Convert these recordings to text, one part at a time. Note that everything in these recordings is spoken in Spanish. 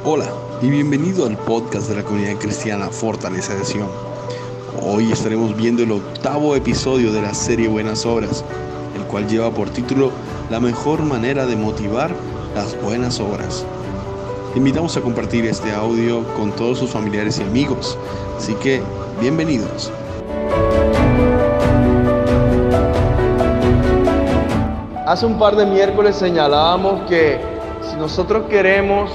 Hola y bienvenido al podcast de la comunidad cristiana Fortaleza de Sion. Hoy estaremos viendo el 8º episodio de la serie Buenas Obras, el cual lleva por título La mejor manera de motivar las buenas obras. Te invitamos a compartir este audio con todos sus familiares y amigos, así que bienvenidos. Hace un par de miércoles señalábamos que si nosotros queremos,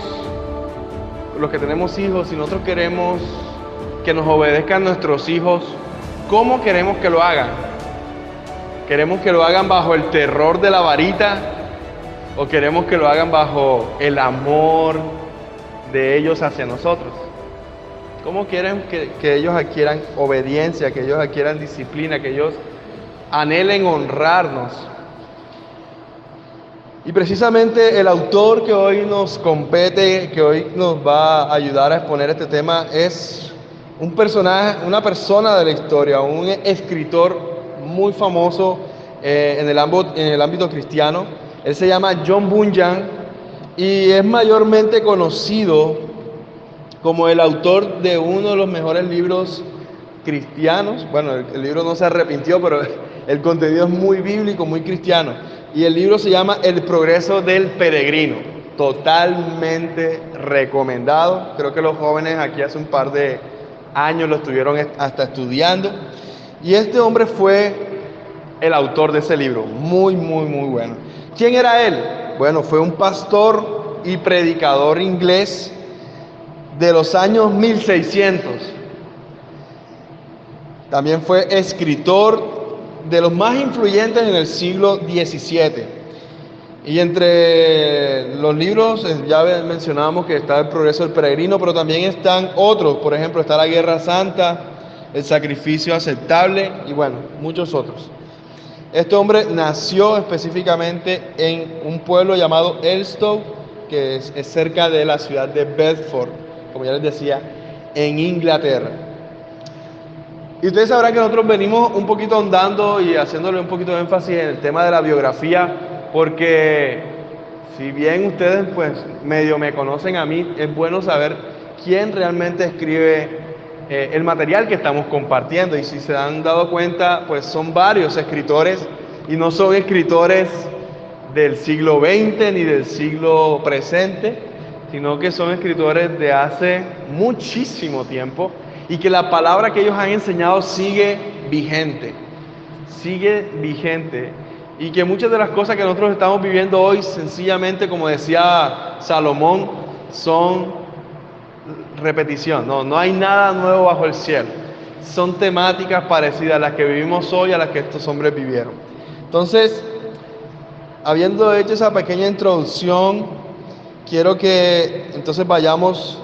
los que tenemos hijos, si nosotros queremos que nos obedezcan nuestros hijos, ¿cómo queremos que lo hagan? ¿Queremos que lo hagan bajo el terror de la varita? ¿O queremos que lo hagan bajo el amor de ellos hacia nosotros? ¿Cómo quieren que ellos adquieran obediencia, que ellos adquieran disciplina, que ellos anhelen honrarnos? Y precisamente el autor que hoy nos compete, que hoy nos va a ayudar a exponer este tema, es un personaje, una persona de la historia, un escritor muy famoso en el ámbito cristiano. Él se llama John Bunyan y es mayormente conocido como el autor de uno de los mejores libros cristianos. Bueno, el libro no se arrepintió, pero el contenido es muy bíblico, muy cristiano. Y el libro se llama El progreso del peregrino. Totalmente recomendado. Creo que los jóvenes aquí hace un par de años lo estuvieron hasta estudiando. Y este hombre fue el autor de ese libro. Muy, muy, muy bueno. ¿Quién era él? Bueno, fue un pastor y predicador inglés de los años 1600. También fue escritor de los más influyentes en el siglo XVII. Y entre los libros, ya mencionábamos que está El progreso del peregrino, pero también están otros. Por ejemplo, está La Guerra Santa, El sacrificio aceptable y bueno, muchos otros. Este hombre nació específicamente en un pueblo llamado Elstow, que es cerca de la ciudad de Bedford, como ya les decía, en Inglaterra. Y ustedes sabrán que nosotros venimos un poquito ahondando y haciéndole un poquito de énfasis en el tema de la biografía, porque si bien ustedes pues medio me conocen a mí, es bueno saber quién realmente escribe el material que estamos compartiendo. Y si se han dado cuenta, pues son varios escritores y no son escritores del siglo XX ni del siglo presente, sino que son escritores de hace muchísimo tiempo y que la palabra que ellos han enseñado sigue vigente, y que muchas de las cosas que nosotros estamos viviendo hoy, sencillamente, como decía Salomón, son repetición. No hay nada nuevo bajo el cielo. Son temáticas parecidas a las que vivimos hoy, a las que estos hombres vivieron. Entonces, habiendo hecho esa pequeña introducción, quiero que entonces vayamos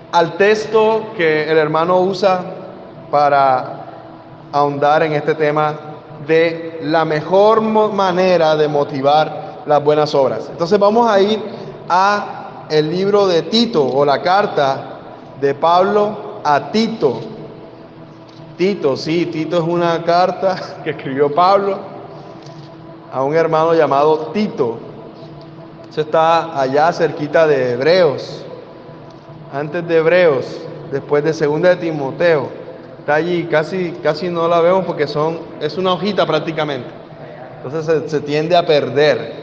al texto que el hermano usa para ahondar en este tema de la mejor manera de motivar las buenas obras. Entonces vamos a ir a el libro de Tito, o la carta de Pablo a Tito. Tito es una carta que escribió Pablo a un hermano llamado Tito. Eso está allá cerquita de Hebreos, antes de Hebreos, después de 2 de Timoteo. Está allí, casi no la vemos porque es una hojita prácticamente. Entonces se tiende a perder.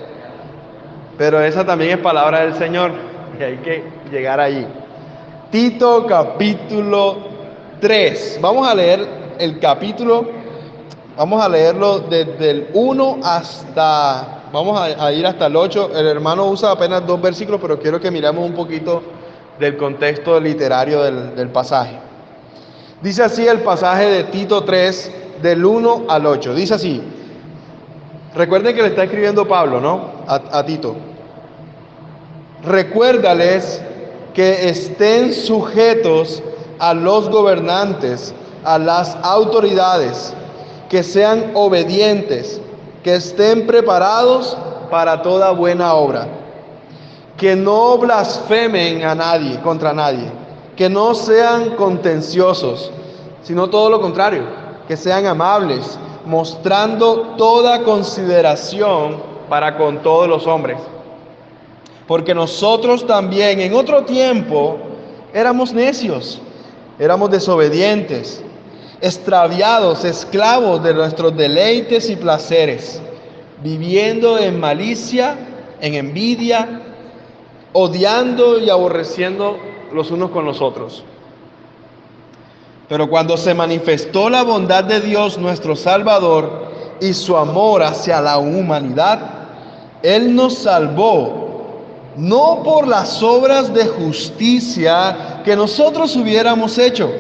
Pero esa también es palabra del Señor y hay que llegar allí. Tito capítulo 3. Vamos a leer el capítulo, vamos a leerlo desde el 1 hasta, vamos a ir hasta el 8. El hermano usa apenas 2 versículos, pero quiero que miremos un poquito del contexto literario del pasaje. Dice así el pasaje de Tito 3, del 1 al 8. Dice así. Recuerden que le está escribiendo Pablo, ¿no? A Tito. Recuérdales que estén sujetos a los gobernantes, a las autoridades, que sean obedientes, que estén preparados para toda buena obra, que no blasfemen a nadie, contra nadie, que no sean contenciosos, sino todo lo contrario, que sean amables, mostrando toda consideración para con todos los hombres. Porque nosotros también en otro tiempo éramos necios, éramos desobedientes, extraviados, esclavos de nuestros deleites y placeres, viviendo en malicia, en envidia, odiando y aborreciendo los unos con los otros. Pero cuando se manifestó la bondad de Dios nuestro Salvador y su amor hacia la humanidad, Él nos salvó, no por las obras de justicia que nosotros hubiéramos hecho,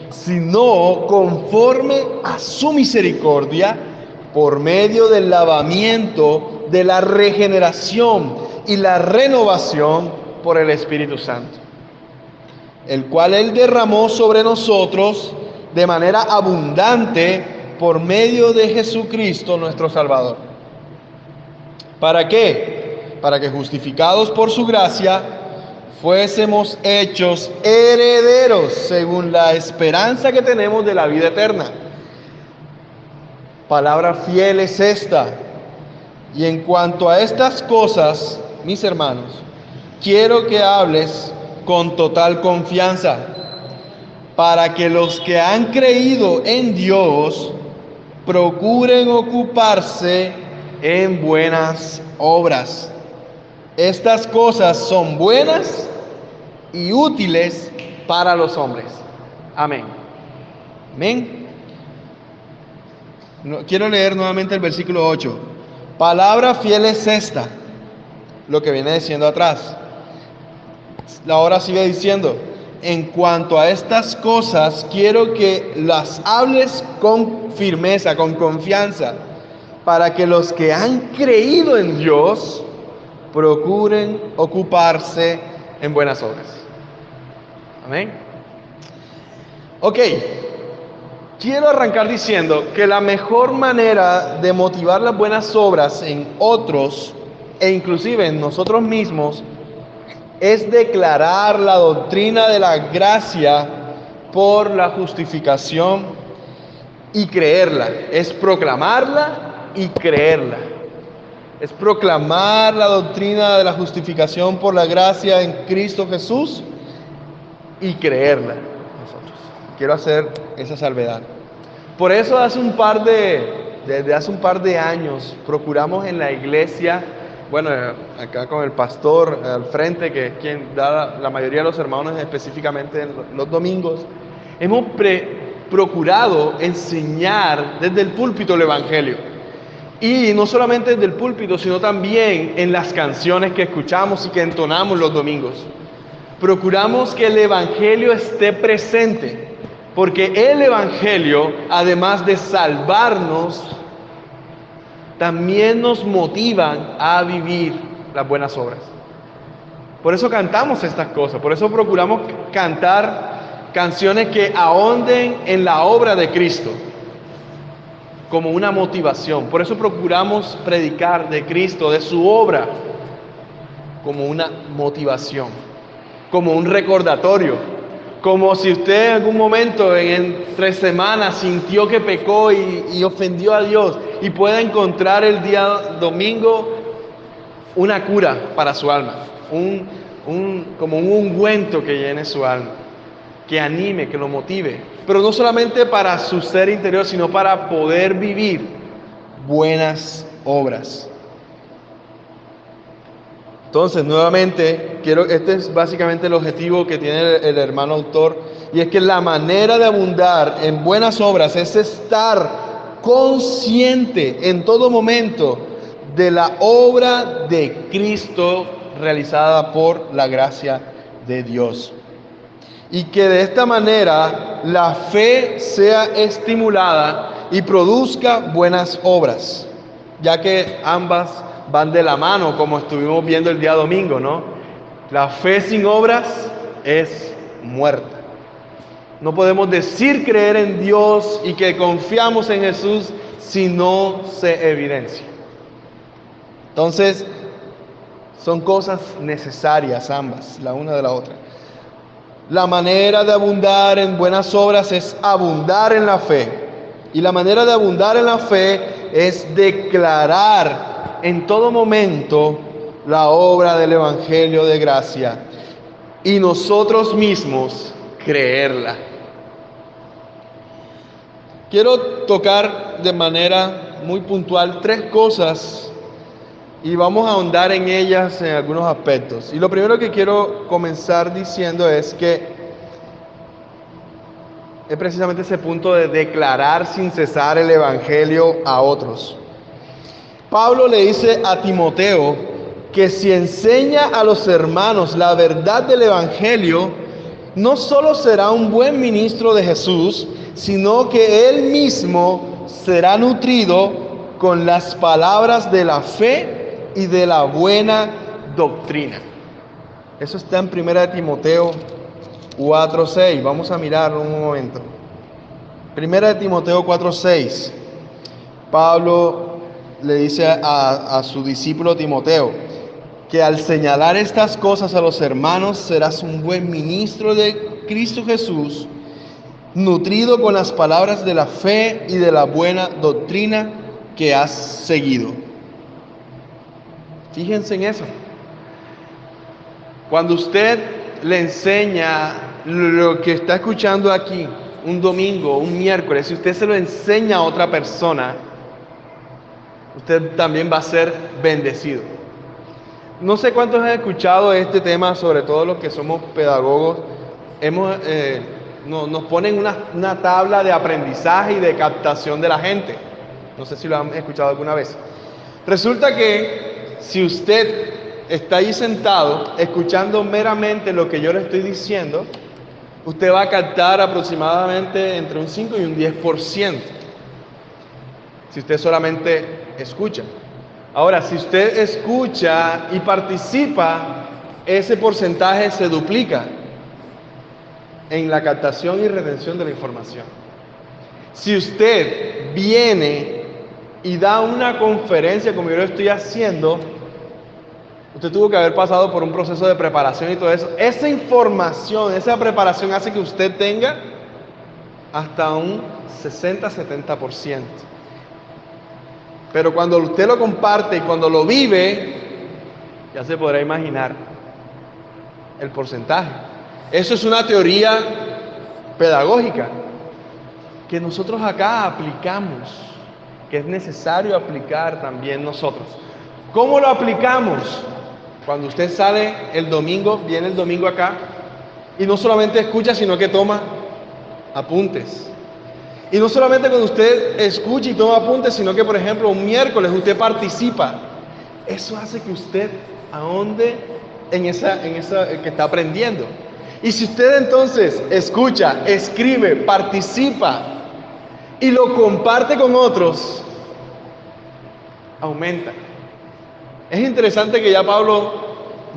sino conforme a su misericordia, por medio del lavamiento, de la regeneración y la renovación por el Espíritu Santo, el cual Él derramó sobre nosotros de manera abundante por medio de Jesucristo nuestro Salvador. ¿Para qué? Para que justificados por su gracia, fuésemos hechos herederos según la esperanza que tenemos de la vida eterna. Palabra fiel es esta. Y en cuanto a estas cosas, mis hermanos, quiero que hables con total confianza, para que los que han creído en Dios procuren ocuparse en buenas obras. Estas cosas son buenas y útiles para los hombres. Amén. Amén. Quiero leer nuevamente el versículo 8. Palabra fiel es esta, lo que viene diciendo atrás. Ahora sigue diciendo, en cuanto a estas cosas, quiero que las hables con firmeza, con confianza, para que los que han creído en Dios procuren ocuparse en buenas obras. Amén. Ok, quiero arrancar diciendo que la mejor manera de motivar las buenas obras en otros e inclusive en nosotros mismos es declarar la doctrina de la gracia por la justificación y creerla. Es proclamarla y creerla. Es proclamar la doctrina de la justificación por la gracia en Cristo Jesús y creerla nosotros. Quiero hacer esa salvedad. Por eso desde hace un par de años procuramos en la iglesia, bueno, acá con el pastor al frente, que es quien da la mayoría de los sermones específicamente en los domingos, hemos procurado enseñar desde el púlpito el Evangelio. Y no solamente desde el púlpito, sino también en las canciones que escuchamos y que entonamos los domingos. Procuramos que el Evangelio esté presente, porque el Evangelio, además de salvarnos, también nos motivan a vivir las buenas obras. Por eso cantamos estas cosas, por eso procuramos cantar canciones que ahonden en la obra de Cristo, como una motivación. Por eso procuramos predicar de Cristo, de su obra, como una motivación, como un recordatorio, como si usted en algún momento entre semanas sintió que pecó y ofendió a Dios y pueda encontrar el día domingo una cura para su alma, como un ungüento que llene su alma, que anime, que lo motive, pero no solamente para su ser interior, sino para poder vivir buenas obras. Entonces, nuevamente, este es básicamente el objetivo que tiene el hermano autor, y es que la manera de abundar en buenas obras es estar consciente en todo momento de la obra de Cristo realizada por la gracia de Dios. Y que de esta manera la fe sea estimulada y produzca buenas obras, ya que ambas van de la mano, como estuvimos viendo el día domingo, ¿no? La fe sin obras es muerta. No podemos decir creer en Dios y que confiamos en Jesús si no se evidencia. Entonces, son cosas necesarias ambas, la una de la otra. La manera de abundar en buenas obras es abundar en la fe. Y la manera de abundar en la fe es declarar en todo momento la obra del Evangelio de gracia y nosotros mismos creerla. Quiero tocar de manera muy puntual 3 cosas y vamos a ahondar en ellas en algunos aspectos. Y lo primero que quiero comenzar diciendo es que es precisamente ese punto de declarar sin cesar el Evangelio a otros. Pablo le dice a Timoteo que si enseña a los hermanos la verdad del Evangelio, no solo será un buen ministro de Jesús, sino que él mismo será nutrido con las palabras de la fe y de la buena doctrina. Eso está en 1 Timoteo 4:6. Vamos a mirarlo un momento. 1 Timoteo 4:6. Pablo le dice a su discípulo Timoteo que al señalar estas cosas a los hermanos serás un buen ministro de Cristo Jesús, nutrido con las palabras de la fe y de la buena doctrina que has seguido. Fíjense en eso. Cuando usted le enseña lo que está escuchando aquí, un domingo, un miércoles, si usted se lo enseña a otra persona, usted también va a ser bendecido. No sé cuántos han escuchado este tema, sobre todo los que somos pedagogos. Nos ponen una tabla de aprendizaje y de captación de la gente. No sé si lo han escuchado alguna vez. Resulta que si usted está ahí sentado escuchando meramente lo que yo le estoy diciendo, usted va a captar aproximadamente entre un 5 y un 10%. Si usted solamente escucha. Ahora, si usted escucha y participa, ese porcentaje se duplica en la captación y retención de la información. Si usted viene y da una conferencia como yo lo estoy haciendo, usted tuvo que haber pasado por un proceso de preparación y todo eso. Esa información, esa preparación hace que usted tenga hasta un 60-70%. Pero cuando usted lo comparte y cuando lo vive, ya se podrá imaginar el porcentaje. Eso es una teoría pedagógica que nosotros acá aplicamos, que es necesario aplicar también nosotros. ¿Cómo lo aplicamos? Cuando usted sale el domingo, viene el domingo acá y no solamente escucha, sino que toma apuntes. Y no solamente cuando usted escucha y toma apuntes, sino que, por ejemplo, un miércoles usted participa. Eso hace que usted ahonde en esa que está aprendiendo. Y si usted entonces escucha, escribe, participa y lo comparte con otros, aumenta. Es interesante que ya Pablo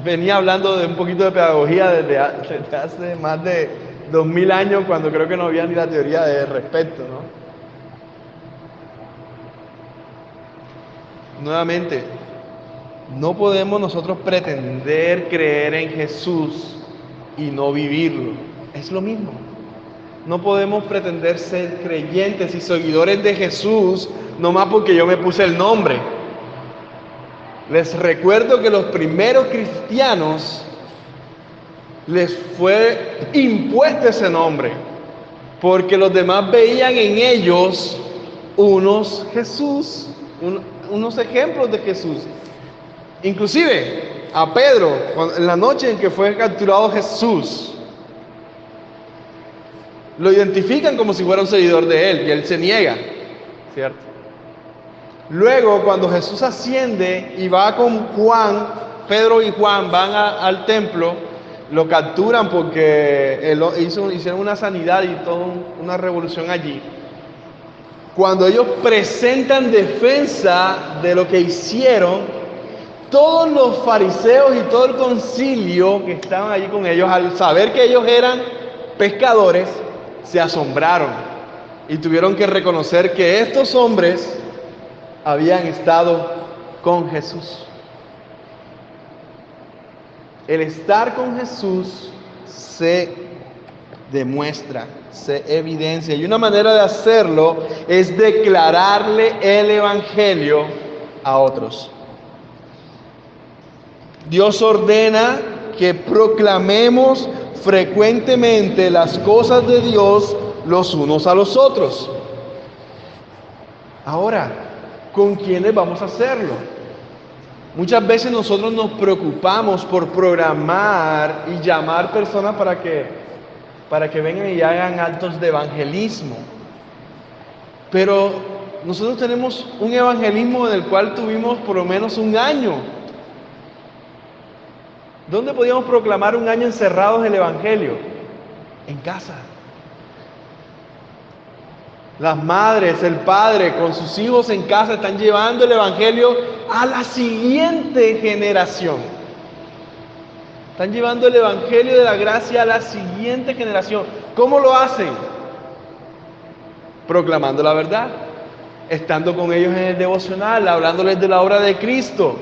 venía hablando de un poquito de pedagogía desde hace más de 2000 años, cuando creo que no había ni la teoría de respecto, ¿no? Nuevamente, no podemos nosotros pretender creer en Jesús y no vivirlo. Es lo mismo. No podemos pretender ser creyentes y seguidores de Jesús nomás porque yo me puse el nombre. Les recuerdo que los primeros cristianos les fue impuesto ese nombre, porque los demás veían en ellos unos ejemplos de Jesús. Inclusive a Pedro, en la noche en que fue capturado Jesús, lo identifican como si fuera un seguidor de él, y él se niega, ¿cierto? Luego, cuando Jesús asciende y va con Juan, Pedro y Juan van al templo, lo capturan porque hicieron una sanidad y toda una revolución allí. Cuando ellos presentan defensa de lo que hicieron, todos los fariseos y todo el concilio que estaban allí con ellos, al saber que ellos eran pescadores, se asombraron y tuvieron que reconocer que estos hombres habían estado con Jesús. El estar con Jesús se demuestra, se evidencia, y una manera de hacerlo es declararle el Evangelio a otros. Dios ordena que proclamemos frecuentemente las cosas de Dios los unos a los otros. Ahora, ¿con quiénes vamos a hacerlo? Muchas veces nosotros nos preocupamos por programar y llamar personas para que vengan y hagan actos de evangelismo. Pero nosotros tenemos un evangelismo en el cual tuvimos por lo menos un año. ¿Dónde podíamos proclamar un año encerrados el evangelio? En casa. Las madres, el padre con sus hijos en casa están llevando el evangelio a la siguiente generación. Están llevando el evangelio de la gracia a la siguiente generación. ¿Cómo lo hacen? Proclamando la verdad, estando con ellos en el devocional, hablándoles de la obra de Cristo.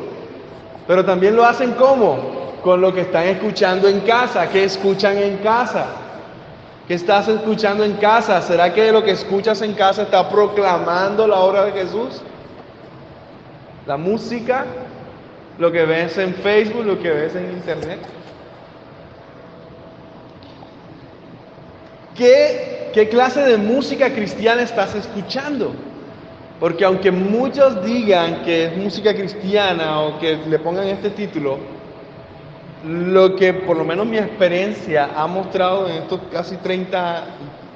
Pero también lo hacen ¿cómo? Con lo que están escuchando en casa. ¿Qué escuchan en casa? ¿Qué estás escuchando en casa? ¿Será que lo que escuchas en casa está proclamando la obra de Jesús? La música, lo que ves en Facebook, lo que ves en internet. ¿Qué clase de música cristiana estás escuchando? Porque aunque muchos digan que es música cristiana o que le pongan este título, lo que por lo menos mi experiencia ha mostrado en estos casi 30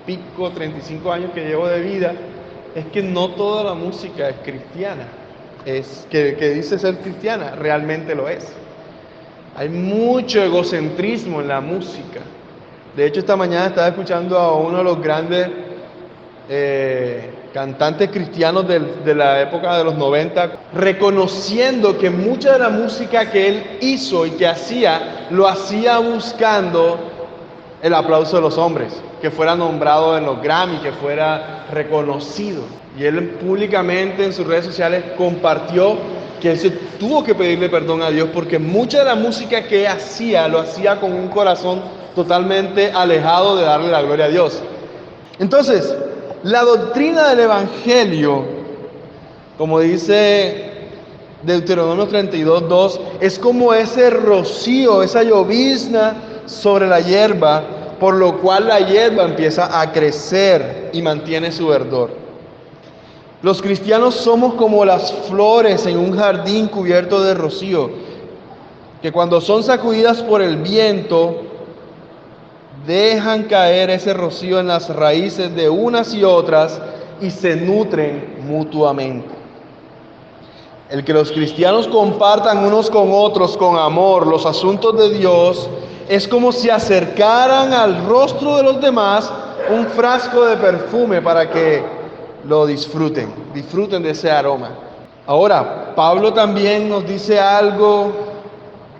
y pico, 35 años que llevo de vida, es que no toda la música es cristiana, que dice ser cristiana, realmente lo es. Hay mucho egocentrismo en la música. De hecho, esta mañana estaba escuchando a uno de los grandes cantantes cristianos de la época de los 90, reconociendo que mucha de la música que él hizo y que hacía, lo hacía buscando el aplauso de los hombres, que fuera nombrado en los Grammy, que fuera reconocido. Y él públicamente en sus redes sociales compartió que él se tuvo que pedirle perdón a Dios porque mucha de la música que hacía, lo hacía con un corazón totalmente alejado de darle la gloria a Dios. Entonces, la doctrina del Evangelio, como dice Deuteronomio 32:2, es como ese rocío, esa llovizna sobre la hierba, por lo cual la hierba empieza a crecer y mantiene su verdor. Los cristianos somos como las flores en un jardín cubierto de rocío, que cuando son sacudidas por el viento, dejan caer ese rocío en las raíces de unas y otras y se nutren mutuamente. El que los cristianos compartan unos con otros con amor los asuntos de Dios es como si acercaran al rostro de los demás un frasco de perfume para que lo disfruten de ese aroma. Ahora, Pablo también nos dice algo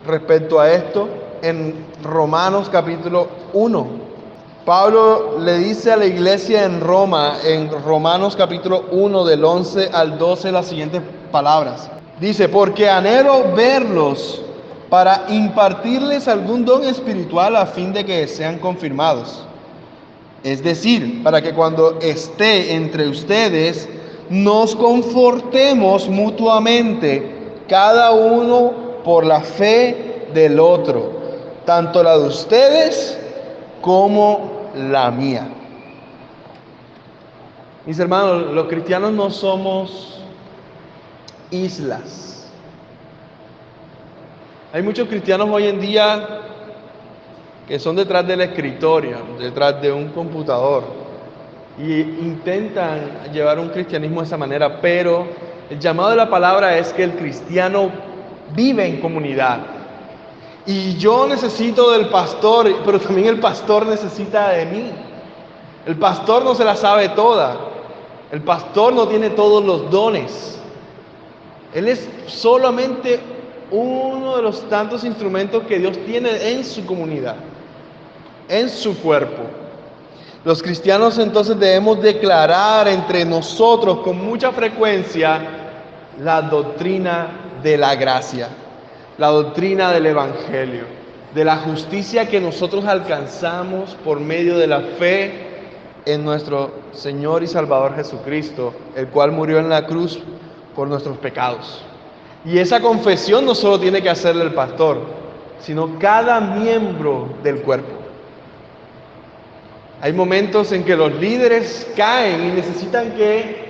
respecto a esto en Romanos capítulo 1. Pablo le dice a la iglesia en Roma, en Romanos capítulo 1 del 11 al 12, las siguientes palabras. Dice, porque anhelo verlos para impartirles algún don espiritual a fin de que sean confirmados. Es decir, para que cuando esté entre ustedes nos confortemos mutuamente, cada uno por la fe del otro, tanto la de ustedes como la mía. Mis hermanos, los cristianos no somos islas. Hay muchos cristianos hoy en día que son detrás del escritorio, detrás de un computador, y intentan llevar un cristianismo de esa manera, pero el llamado de la palabra es que el cristiano vive en comunidad. Y yo necesito del pastor, pero también el pastor necesita de mí. El pastor no se la sabe toda. El pastor no tiene todos los dones. Él es solamente uno de los tantos instrumentos que Dios tiene en su comunidad, en su cuerpo. Los cristianos entonces debemos declarar entre nosotros con mucha frecuencia la doctrina de la gracia, la doctrina del Evangelio, de la justicia que nosotros alcanzamos por medio de la fe en nuestro Señor y Salvador Jesucristo, el cual murió en la cruz por nuestros pecados. Y esa confesión no solo tiene que hacerle el pastor, sino cada miembro del cuerpo. Hay momentos en que los líderes caen y necesitan que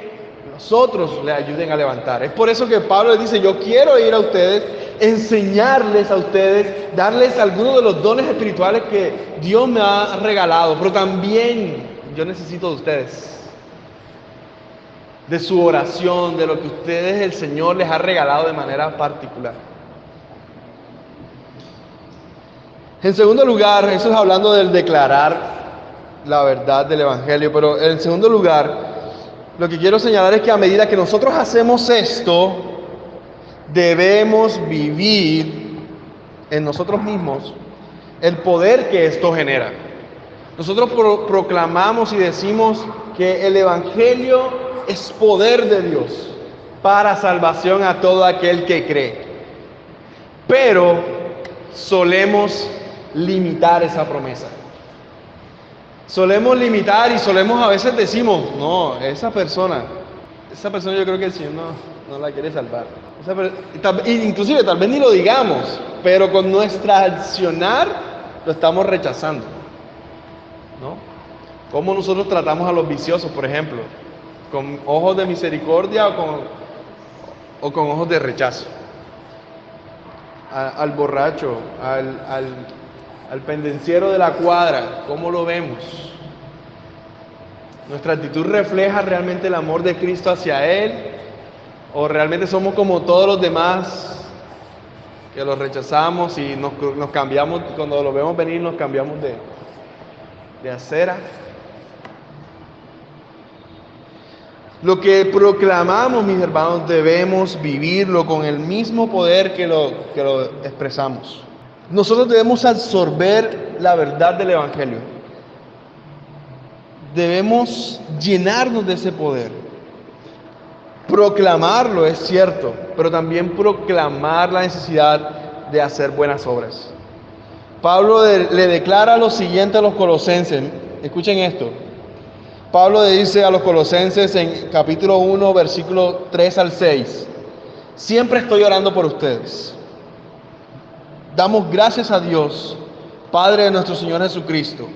nosotros les ayuden a levantar. Es por eso que Pablo les dice, yo quiero ir a ustedes, enseñarles a ustedes, darles algunos de los dones espirituales que Dios me ha regalado, pero también yo necesito de ustedes, de su oración, de lo que ustedes, el Señor les ha regalado de manera particular. En segundo lugar, eso es hablando del declarar la verdad del Evangelio, pero en segundo lugar, lo que quiero señalar es que a medida que nosotros hacemos esto, debemos vivir en nosotros mismos el poder que esto genera. Nosotros proclamamos y decimos que el Evangelio es poder de Dios para salvación a todo aquel que cree. Pero solemos limitar esa promesa. Solemos limitar y solemos a veces decimos, no, esa persona yo creo que el Señor no la quiere salvar. Inclusive tal vez ni lo digamos, pero con nuestra accionar lo estamos rechazando, ¿no? ¿Cómo nosotros tratamos a los viciosos, por ejemplo? ¿Con ojos de misericordia o con ojos de rechazo? Al borracho, al pendenciero de la cuadra, ¿cómo lo vemos? ¿Nuestra actitud refleja realmente el amor de Cristo hacia Él? ¿O realmente somos como todos los demás que los rechazamos y nos cambiamos, cuando lo vemos venir nos cambiamos de acera? Lo que proclamamos, mis hermanos, debemos vivirlo con el mismo poder que lo expresamos. Nosotros debemos absorber la verdad del Evangelio. Debemos llenarnos de ese poder. Proclamarlo es cierto, pero también proclamar la necesidad de hacer buenas obras. Pablo le declara lo siguiente a los colosenses. Escuchen esto. Pablo le dice a los colosenses en capítulo 1, versículo 3 al 6. Siempre estoy orando por ustedes. Damos gracias a Dios, Padre de nuestro Señor Jesucristo,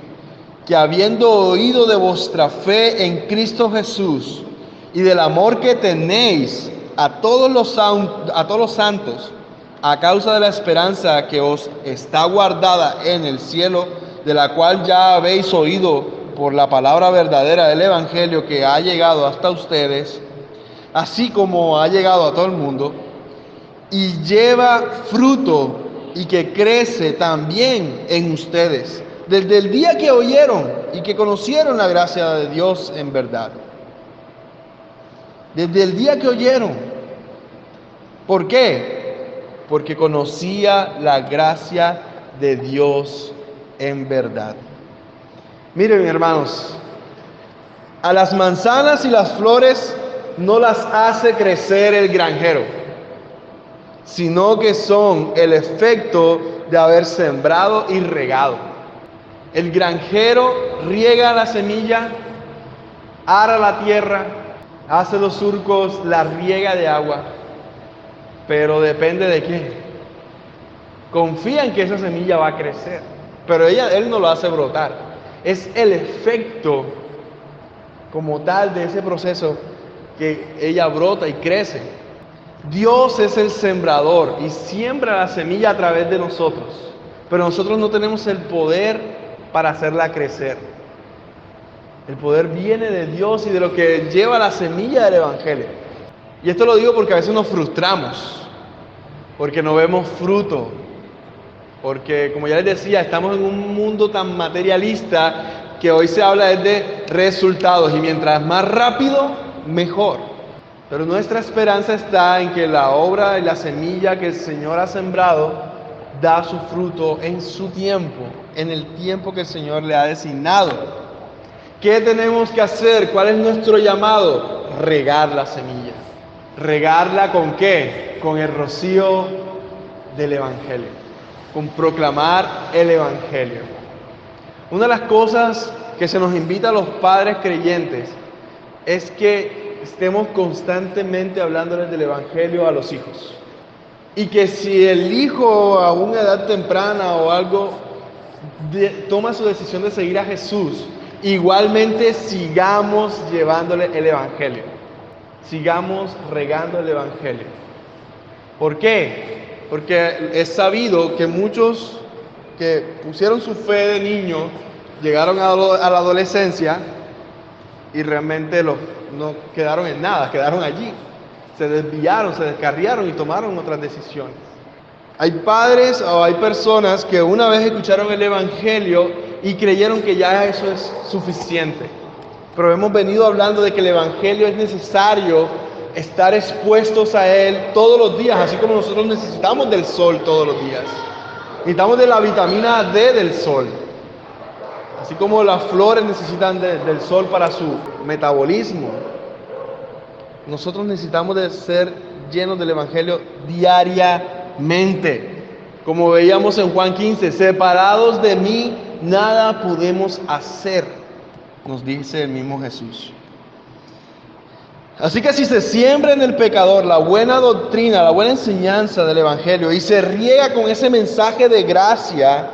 que habiendo oído de vuestra fe en Cristo Jesús y del amor que tenéis a todos los santos, a causa de la esperanza que os está guardada en el cielo, de la cual ya habéis oído por la palabra verdadera del Evangelio que ha llegado hasta ustedes, así como ha llegado a todo el mundo, y lleva fruto y que crece también en ustedes, desde el día que oyeron y que conocieron la gracia de Dios en verdad. Desde el día que oyeron. ¿Por qué? Porque conocía la gracia de Dios en verdad. Miren, hermanos, a las manzanas y las flores no las hace crecer el granjero, sino que son el efecto de haber sembrado y regado. El granjero riega la semilla, ara la tierra, hace los surcos, la riega de agua, pero depende de qué. Confía en que esa semilla va a crecer, pero él no lo hace brotar. Es el efecto como tal de ese proceso que ella brota y crece. Dios es el sembrador y siembra la semilla a través de nosotros, pero nosotros no tenemos el poder para hacerla crecer. El poder viene de Dios y de lo que lleva la semilla del Evangelio. Y esto lo digo porque a veces nos frustramos, porque no vemos fruto, porque, como ya les decía, estamos en un mundo tan materialista que hoy se habla de resultados, y mientras más rápido, mejor. Pero nuestra esperanza está en que la obra y la semilla que el Señor ha sembrado da su fruto en su tiempo, en el tiempo que el Señor le ha designado. ¿Qué tenemos que hacer? ¿Cuál es nuestro llamado? Regar la semilla. ¿Regarla con qué? Con el rocío del Evangelio, con proclamar el Evangelio. Una de las cosas que se nos invita a los padres creyentes es que estemos constantemente hablándoles del Evangelio a los hijos. y que si el hijo a una edad temprana o algo toma su decisión de seguir a Jesús, igualmente sigamos llevándole el Evangelio, sigamos regando el Evangelio. ¿Por qué? Porque es sabido que muchos que pusieron su fe de niño llegaron a la adolescencia y realmente no quedaron en nada, quedaron allí. Se desviaron, se descarriaron y tomaron otras decisiones. Hay padres o hay personas que una vez escucharon el Evangelio y creyeron que ya eso es suficiente. Pero hemos venido hablando de que el Evangelio es necesario estar expuestos a él todos los días, así como nosotros necesitamos del sol todos los días. Necesitamos de la vitamina D del sol. Así como las flores necesitan del sol para su metabolismo. Nosotros necesitamos de ser llenos del Evangelio diariamente. Como veíamos en Juan 15, separados de mí, nada podemos hacer, nos dice el mismo Jesús. Así que si se siembra en el pecador la buena doctrina, la buena enseñanza del Evangelio y se riega con ese mensaje de gracia,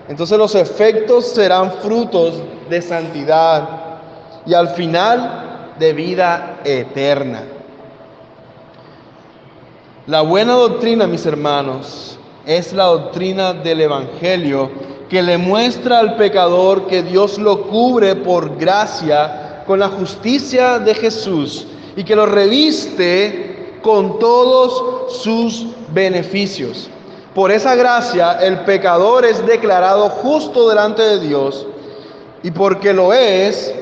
entonces los efectos serán frutos de santidad y al final de vida eterna. La buena doctrina, mis hermanos, es la doctrina del Evangelio que le muestra al pecador que Dios lo cubre por gracia con la justicia de Jesús y que lo reviste con todos sus beneficios. Por esa gracia el pecador es declarado justo delante de Dios y porque lo es,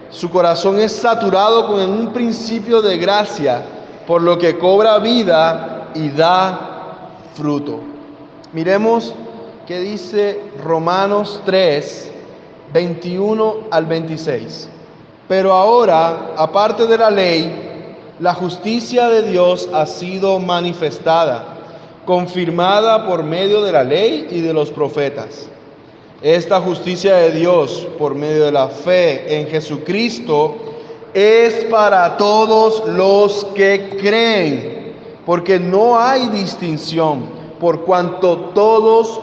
su corazón es saturado con un principio de gracia, por lo que cobra vida y da fruto. Miremos qué dice Romanos 3, 21 al 26. Pero ahora, aparte de la ley, la justicia de Dios ha sido manifestada, confirmada por medio de la ley y de los profetas. Esta justicia de Dios, por medio de la fe en Jesucristo, es para todos los que creen, porque no hay distinción, por cuanto todos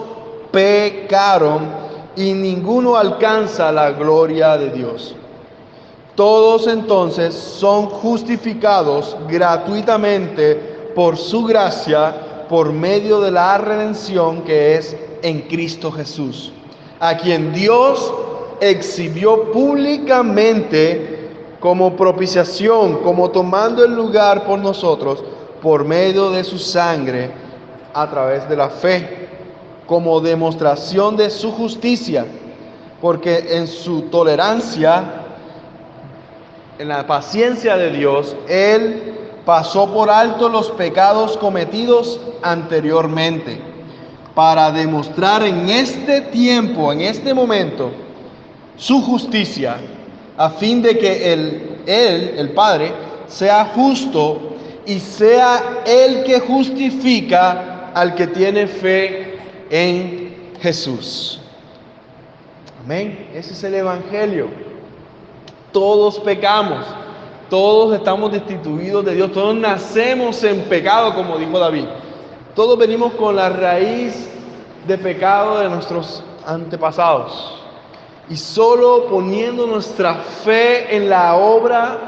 pecaron y ninguno alcanza la gloria de Dios. Todos entonces son justificados gratuitamente por su gracia, por medio de la redención que es en Cristo Jesús, a quien Dios exhibió públicamente como propiciación, como tomando el lugar por nosotros, por medio de su sangre, a través de la fe, como demostración de su justicia, porque en su tolerancia, en la paciencia de Dios, Él pasó por alto los pecados cometidos anteriormente, para demostrar en este tiempo, en este momento, su justicia, a fin de que Él, el Padre, sea justo y sea el que justifica al que tiene fe en Jesús. Amén. Ese es el Evangelio. Todos pecamos, todos estamos destituidos de Dios, todos nacemos en pecado, como dijo David. Todos venimos con la raíz de pecado de nuestros antepasados. Y solo poniendo nuestra fe en la obra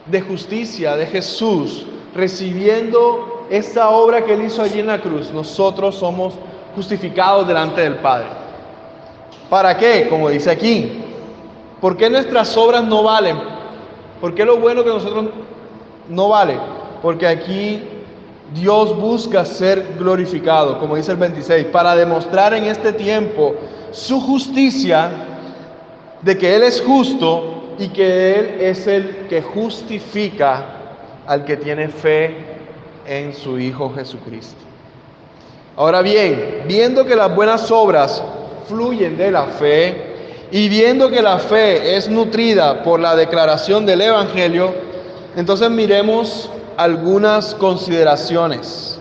de justicia de Jesús, recibiendo esa obra que Él hizo allí en la cruz, nosotros somos justificados delante del Padre. ¿Para qué? Como dice aquí. ¿Por qué nuestras obras no valen? ¿Por qué lo bueno que nosotros no vale? Porque aquí Dios busca ser glorificado, como dice el 26, para demostrar en este tiempo su justicia, de que Él es justo y que Él es el que justifica al que tiene fe en su Hijo Jesucristo. Ahora bien, viendo que las buenas obras fluyen de la fe y viendo que la fe es nutrida por la declaración del Evangelio, entonces miremos algunas consideraciones.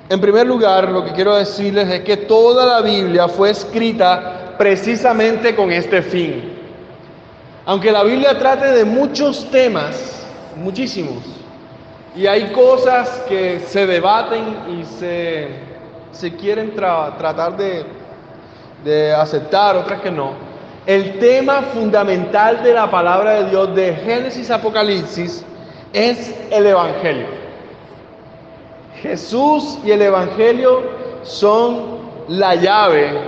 En primer lugar, lo que quiero decirles es que toda la Biblia fue escrita precisamente con este fin. Aunque la Biblia trate de muchos temas, muchísimos, Y hay cosas que se debaten y se quieren tratar de aceptar, otras que no. El tema fundamental de la palabra de Dios de Génesis a Apocalipsis es el Evangelio. Jesús y el Evangelio son la llave,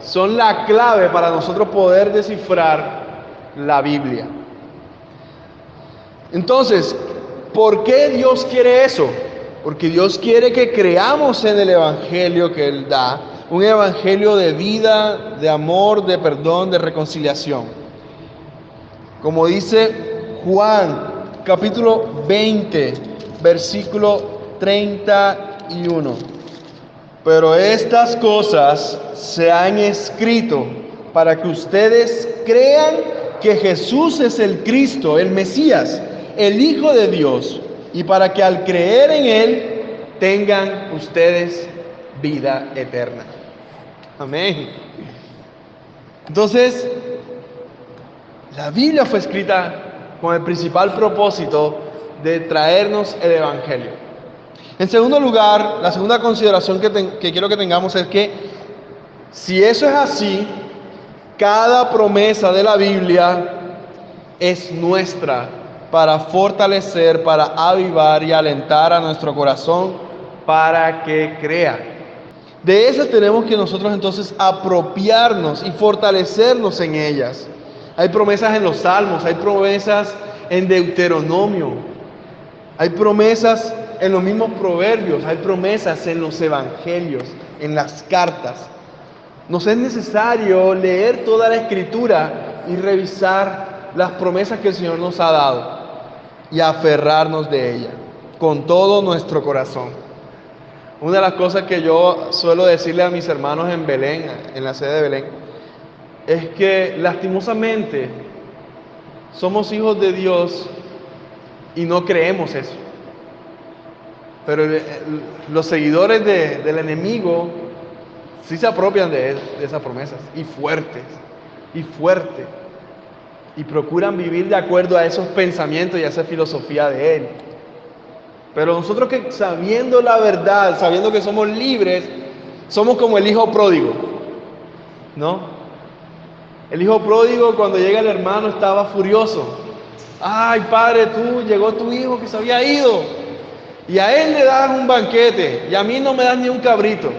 son la clave para nosotros poder descifrar la Biblia. Entonces, ¿por qué Dios quiere eso? Porque Dios quiere que creamos en el Evangelio que Él da, un Evangelio de vida, de amor, de perdón, de reconciliación. Como dice Juan, capítulo 20, versículo 31. Pero estas cosas se han escrito para que ustedes crean que Jesús es el Cristo, el Mesías, el Hijo de Dios, y para que al creer en Él tengan ustedes vida eterna. Amén. Entonces, la Biblia fue escrita con el principal propósito de traernos el Evangelio. En segundo lugar, la segunda consideración que quiero que tengamos es que si eso es así, cada promesa de la Biblia es nuestra para fortalecer, para avivar y alentar a nuestro corazón para que crea. De esas tenemos que nosotros entonces apropiarnos y fortalecernos en ellas. Hay promesas en los Salmos, hay promesas en Deuteronomio, hay promesas en los mismos Proverbios, hay promesas en los Evangelios, en las cartas. Nos es necesario leer toda la Escritura y revisar las promesas que el Señor nos ha dado y aferrarnos de ella con todo nuestro corazón. Una de las cosas que yo suelo decirle a mis hermanos en Belén, en la sede de Belén, es que lastimosamente somos hijos de Dios y no creemos eso. Pero los seguidores del enemigo sí se apropian de esas promesas, y fuertes, y procuran vivir de acuerdo a esos pensamientos y a esa filosofía de él. Pero nosotros que sabiendo la verdad, sabiendo que somos libres, somos como el hijo pródigo, ¿no? El hijo pródigo, cuando llega el hermano, estaba furioso. Ay, padre, llegó tu hijo que se había ido, y a él le das un banquete, y a mí no me das ni un cabrito.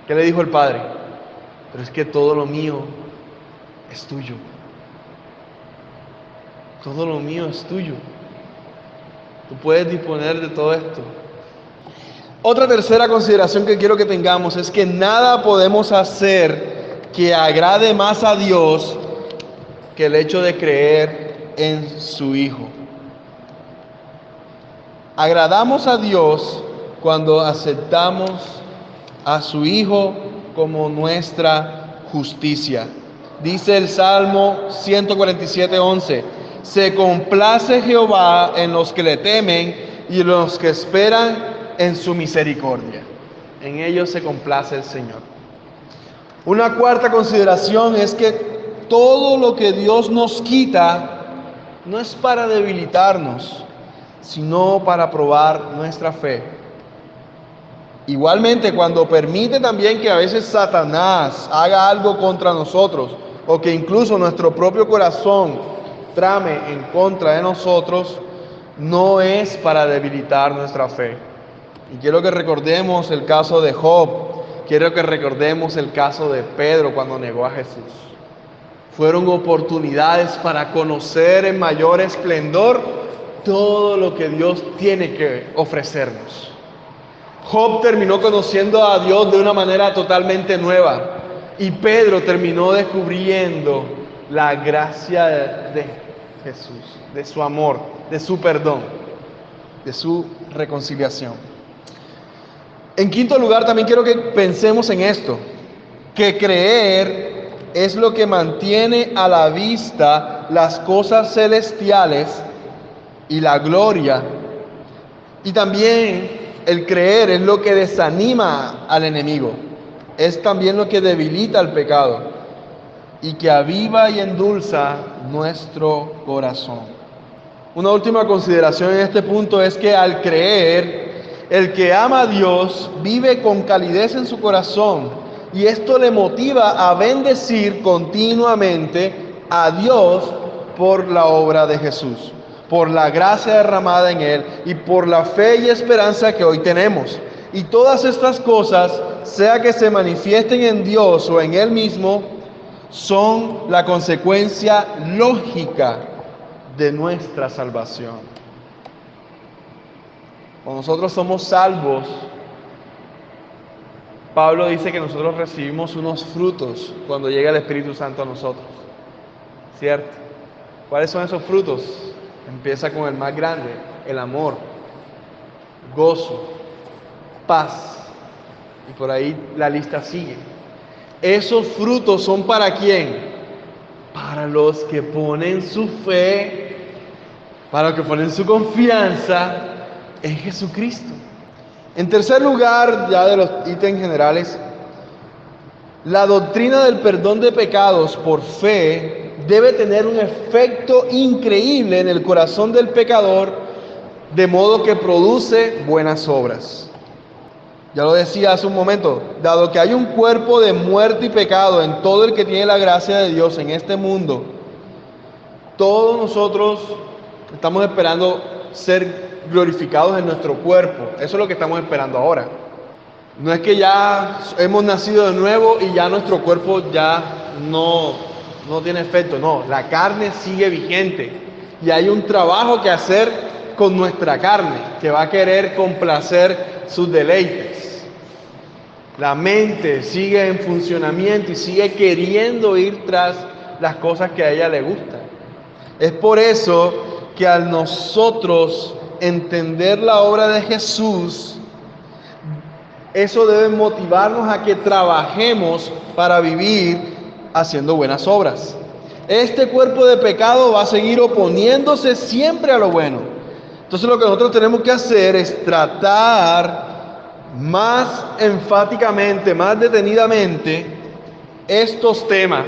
¿Qué le dijo el padre? Pero es que todo lo mío es tuyo. Todo lo mío es tuyo. Tú puedes disponer de todo esto. Otra tercera consideración que quiero que tengamos es que nada podemos hacer que agrade más a Dios que el hecho de creer en su Hijo. Agradamos a Dios cuando aceptamos a su Hijo como nuestra justicia. Dice el Salmo 147:11: se complace Jehová en los que le temen y en los que esperan en su misericordia. En ellos se complace el Señor. Una cuarta consideración es que todo lo que Dios nos quita no es para debilitarnos, sino para probar nuestra fe. Igualmente, cuando permite también que a veces Satanás haga algo contra nosotros, o que incluso nuestro propio corazón trame en contra de nosotros, no es para debilitar nuestra fe. Y quiero que recordemos el caso de Job, quiero que recordemos el caso de Pedro cuando negó a Jesús. Fueron oportunidades para conocer en mayor esplendor todo lo que Dios tiene que ofrecernos. Job terminó conociendo a Dios de una manera totalmente nueva, y Pedro terminó descubriendo la gracia de Jesús, de su amor, de su perdón, de su reconciliación. En quinto lugar, también quiero que pensemos en esto, que creer es lo que mantiene a la vista las cosas celestiales y la gloria, y también el creer es lo que desanima al enemigo, es también lo que debilita al pecado y que aviva y endulza nuestro corazón. Una última consideración en este punto es que al creer, el que ama a Dios vive con calidez en su corazón y esto le motiva a bendecir continuamente a Dios por la obra de Jesús, por la gracia derramada en Él y por la fe y esperanza que hoy tenemos. Y todas estas cosas, sea que se manifiesten en Dios o en Él mismo, son la consecuencia lógica de nuestra salvación. Cuando nosotros somos salvos, Pablo dice que nosotros recibimos unos frutos cuando llega el Espíritu Santo a nosotros, ¿cierto? ¿Cuáles son esos frutos? Empieza con el más grande, el amor, gozo, paz, y por ahí la lista sigue. Esos frutos son ¿para quién? Para los que ponen su fe, para los que ponen su confianza en Jesucristo. En tercer lugar, ya de los ítems generales, la doctrina del perdón de pecados por fe debe tener un efecto increíble en el corazón del pecador, de modo que produce buenas obras. Ya lo decía hace un momento, dado que hay un cuerpo de muerte y pecado en todo el que tiene la gracia de Dios en este mundo, todos nosotros estamos esperando ser glorificados en nuestro cuerpo. Eso es lo que estamos esperando ahora. No es que ya hemos nacido de nuevo y ya nuestro cuerpo ya no tiene efecto. No, la carne sigue vigente y hay un trabajo que hacer con nuestra carne que va a querer complacer sus deleites. La mente sigue en funcionamiento y sigue queriendo ir tras las cosas que a ella le gustan. Es por eso que al nosotros entender la obra de Jesús, eso debe motivarnos a que trabajemos para vivir haciendo buenas obras. Este cuerpo de pecado va a seguir oponiéndose siempre a lo bueno. Entonces lo que nosotros tenemos que hacer es tratar más enfáticamente, más detenidamente estos temas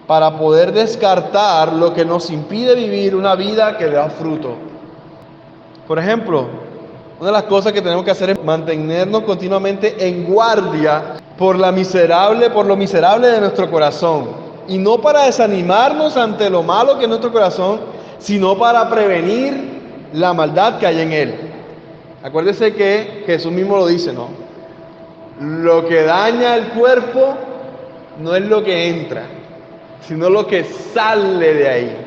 para poder descartar lo que nos impide vivir una vida que da fruto. Por ejemplo, una de las cosas que tenemos que hacer es mantenernos continuamente en guardia por lo miserable de nuestro corazón. Y no para desanimarnos ante lo malo que es nuestro corazón, sino para prevenir la maldad que hay en él. Acuérdese que Jesús mismo lo dice, ¿no? Lo que daña el cuerpo no es lo que entra, sino lo que sale de ahí.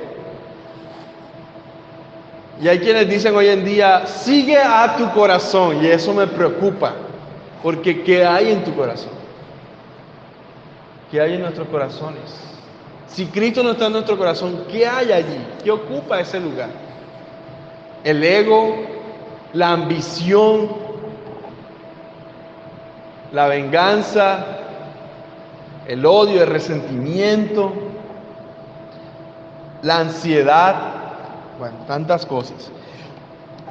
Y hay quienes dicen hoy en día, sigue a tu corazón, y eso me preocupa, porque ¿qué hay en tu corazón? ¿Qué hay en nuestros corazones? Si Cristo no está en nuestro corazón, ¿qué hay allí? ¿Qué ocupa ese lugar? El ego, la ambición, la venganza, el odio, el resentimiento, la ansiedad, bueno, tantas cosas.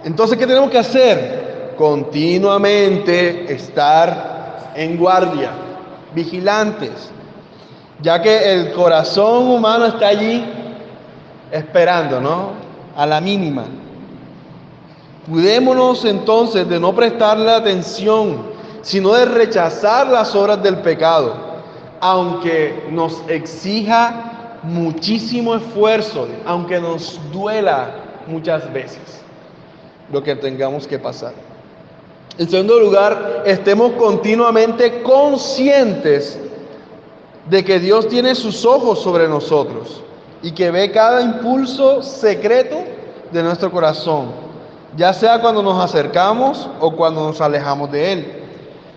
Entonces, ¿qué tenemos que hacer? Continuamente estar en guardia, vigilantes, ya que el corazón humano está allí esperando, ¿no? A la mínima. Cuidémonos entonces de no prestarle atención, sino de rechazar las obras del pecado, aunque nos exija muchísimo esfuerzo, aunque nos duela muchas veces lo que tengamos que pasar. En segundo lugar, estemos continuamente conscientes de que Dios tiene sus ojos sobre nosotros y que ve cada impulso secreto de nuestro corazón, ya sea cuando nos acercamos o cuando nos alejamos de Él.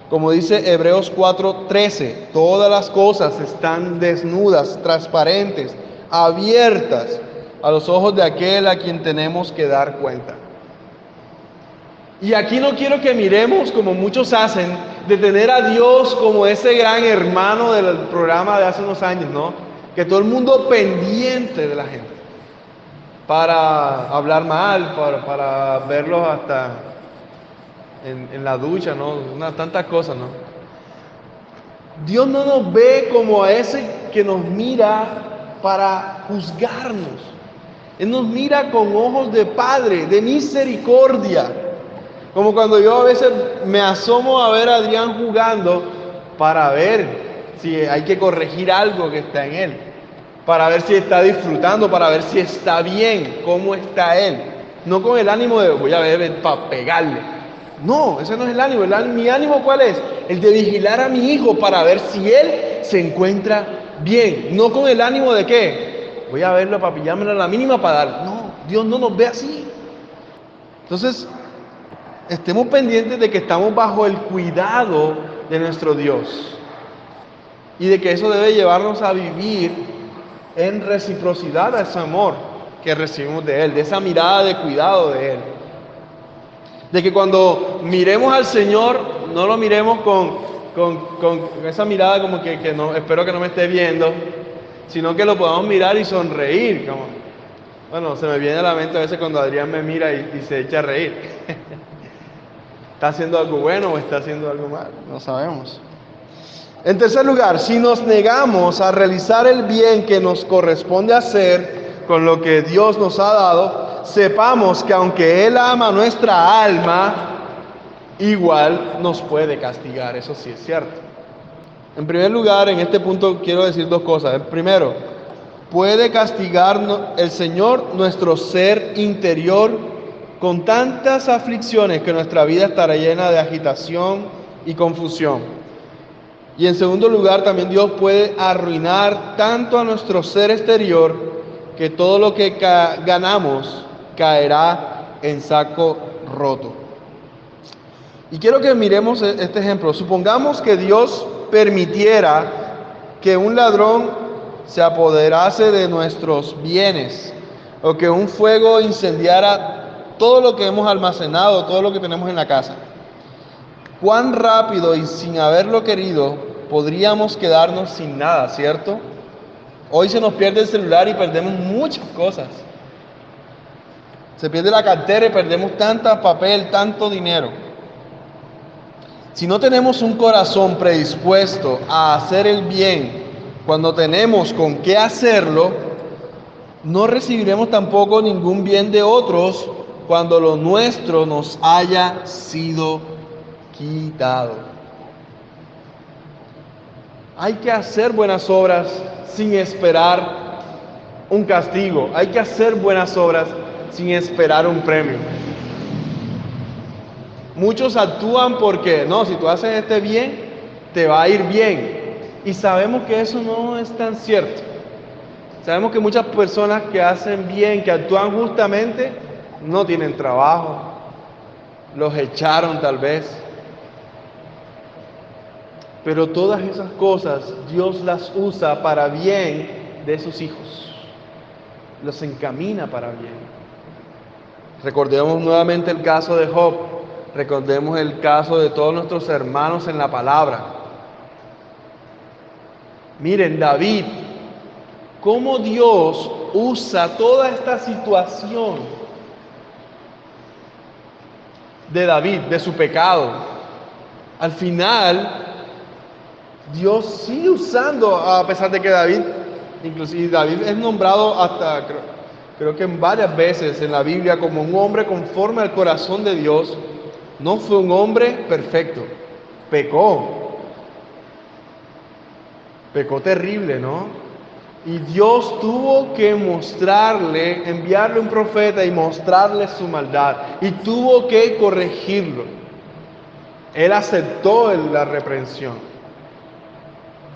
Como dice Hebreos 4:13, todas las cosas están desnudas, transparentes, abiertas a los ojos de aquel a quien tenemos que dar cuenta. Y aquí no quiero que miremos, como muchos hacen, de tener a Dios como ese gran hermano del programa de hace unos años, ¿no? Que todo el mundo pendiente de la gente, para hablar mal, para verlos hasta en la ducha, ¿no? Tantas cosas, ¿no? Dios no nos ve como a ese que nos mira para juzgarnos. Él nos mira con ojos de Padre, de misericordia. Como cuando yo a veces me asomo a ver a Adrián jugando para ver si hay que corregir algo que está en él, para ver si está disfrutando, para ver si está bien, cómo está él. No con el ánimo de voy a ver para pegarle. No, ese no es el ánimo. Mi ánimo, ¿cuál es? El de vigilar a mi hijo para ver si él se encuentra bien. No con el ánimo de qué. Voy a verlo para pillármelo a la mínima para dar. No, Dios no nos ve así. Entonces, estemos pendientes de que estamos bajo el cuidado de nuestro Dios. Y de que eso debe llevarnos a vivir en reciprocidad a ese amor que recibimos de Él, de esa mirada de cuidado de Él. De que cuando miremos al Señor, no lo miremos con esa mirada como que no, espero que no me esté viendo, sino que lo podamos mirar y sonreír. Como, bueno, se me viene a la mente a veces cuando Adrián me mira y se echa a reír. ¿Está haciendo algo bueno o está haciendo algo mal? No sabemos. En tercer lugar, si nos negamos a realizar el bien que nos corresponde hacer con lo que Dios nos ha dado, sepamos que aunque Él ama nuestra alma, igual nos puede castigar. Eso sí es cierto. En primer lugar, en este punto quiero decir dos cosas. El primero, puede castigar el Señor nuestro ser interior con tantas aflicciones que nuestra vida estará llena de agitación y confusión. Y en segundo lugar, también Dios puede arruinar tanto a nuestro ser exterior que todo lo que ganamos caerá en saco roto. Y quiero que miremos este ejemplo. Supongamos que Dios permitiera que un ladrón se apoderase de nuestros bienes o que un fuego incendiara todo lo que hemos almacenado, todo lo que tenemos en la casa. ¿Cuán rápido y sin haberlo querido podríamos quedarnos sin nada, cierto? Hoy se nos pierde el celular y perdemos muchas cosas. Se pierde la cartera y perdemos tanto papel, tanto dinero. Si no tenemos un corazón predispuesto a hacer el bien cuando tenemos con qué hacerlo, no recibiremos tampoco ningún bien de otros cuando lo nuestro nos haya sido quitado. Hay que hacer buenas obras sin esperar un castigo. Hay que hacer buenas obras sin esperar un premio. Muchos actúan porque, no, si tú haces este bien, te va a ir bien. Y sabemos que eso no es tan cierto. Sabemos que muchas personas que hacen bien, que actúan justamente, no tienen trabajo. Los echaron tal vez. Pero todas esas cosas Dios las usa para bien de sus hijos. Los encamina para bien. Recordemos nuevamente el caso de Job. Recordemos el caso de todos nuestros hermanos en la palabra. Miren, David, cómo Dios usa toda esta situación de David, de su pecado. Al final, Dios sigue usando, a pesar de que David, inclusive David es nombrado hasta, creo que en varias veces en la Biblia como un hombre conforme al corazón de Dios. No fue un hombre perfecto, pecó terrible, ¿no? Y Dios tuvo que mostrarle, enviarle un profeta y mostrarle su maldad, y tuvo que corregirlo. Él aceptó la reprensión.